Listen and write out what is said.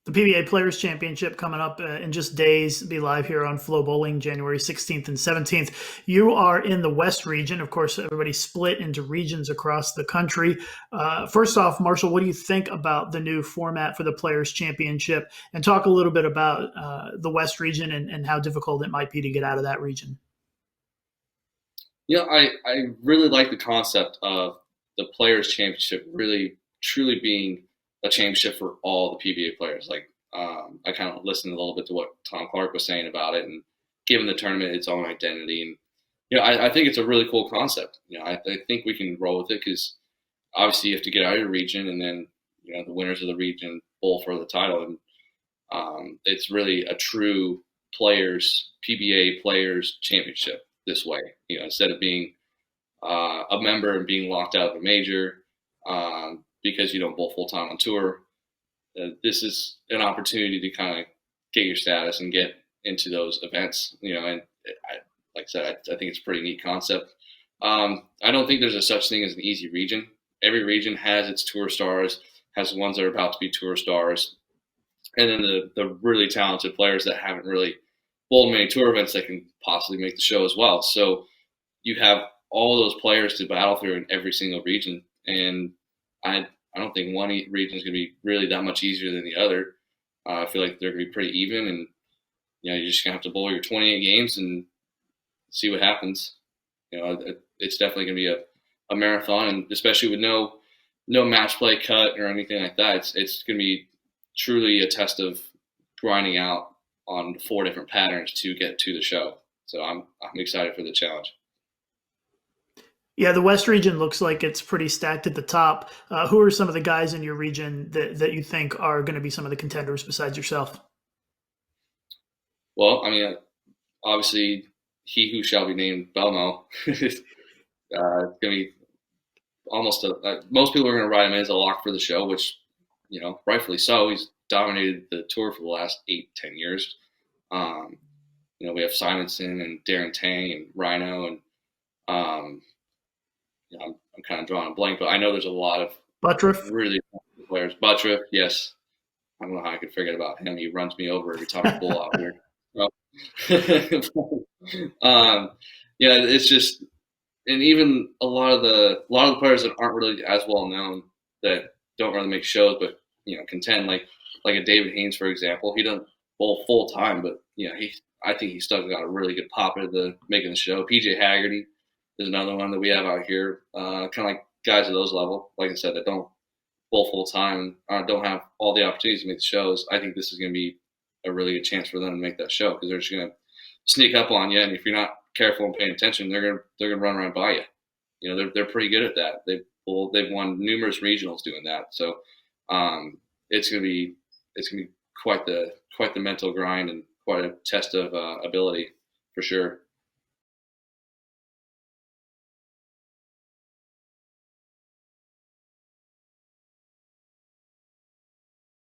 The PBA Players Championship coming up in just days. Be live here on FloBowling, January 16th and 17th. You are in the West region. Of course, everybody's split into regions across the country. First off, Marshall, what do you think about the new format for the Players Championship? And talk a little bit about the West region and how difficult it might be to get out of that region. I really like the concept of the Players Championship really truly being a championship for all the PBA players. I kind of listened a little bit to what Tom Clark was saying about it and giving the tournament its own identity. And I think it's a really cool concept. I think we can roll with it because obviously you have to get out of your region, and then the winners of the region bowl for the title. And it's really a true PBA Players Championship this way. Instead of being a member and being locked out of a major because you don't bowl full time on tour. This is an opportunity to kind of get your status and get into those events. And like I said, I think it's a pretty neat concept. I don't think there's a such thing as an easy region. Every region has its tour stars, has ones that are about to be tour stars, and then the really talented players that haven't really bowled many tour events that can possibly make the show as well. So you have all those players to battle through in every single region, and I don't think one region is going to be really that much easier than the other. I feel like they're going to be pretty even, and you're just going to have to bowl your 28 games and see what happens. It's definitely going to be a marathon, and especially with no match play cut or anything like that, it's going to be truly a test of grinding out on 4 different patterns to get to the show. So I'm excited for the challenge. Yeah, the West region looks like it's pretty stacked at the top. Who are some of the guys in your region that you think are going to be some of the contenders besides yourself? Well, I mean, obviously, he who shall be named Belmo. It's going to be almost most people are going to write him as a lock for the show, which, rightfully so. He's dominated the tour for the last 8-10 years. We have Simonson and Darren Tang and Rhino and I'm kind of drawing a blank, but I know there's a lot of Buttriff? really players. Buttriff, yes. I don't know how I could forget about him. He runs me over every time I bowl out here. It's just, and even a lot of the players that aren't really as well known that don't really make shows, but contend like a David Haynes, for example. He doesn't bowl full time, but I think he's still got a really good pop into making the show. PJ Haggerty is another one that we have out here, kind of like guys at those level. Like I said, that don't bowl full time, don't have all the opportunities to make the shows. I think this is going to be a really good chance for them to make that show because they're just going to sneak up on you, and if you're not careful and paying attention, they're gonna run right by you. They're pretty good at that. They've won numerous regionals doing that. So it's gonna be quite the mental grind and quite a test of ability for sure.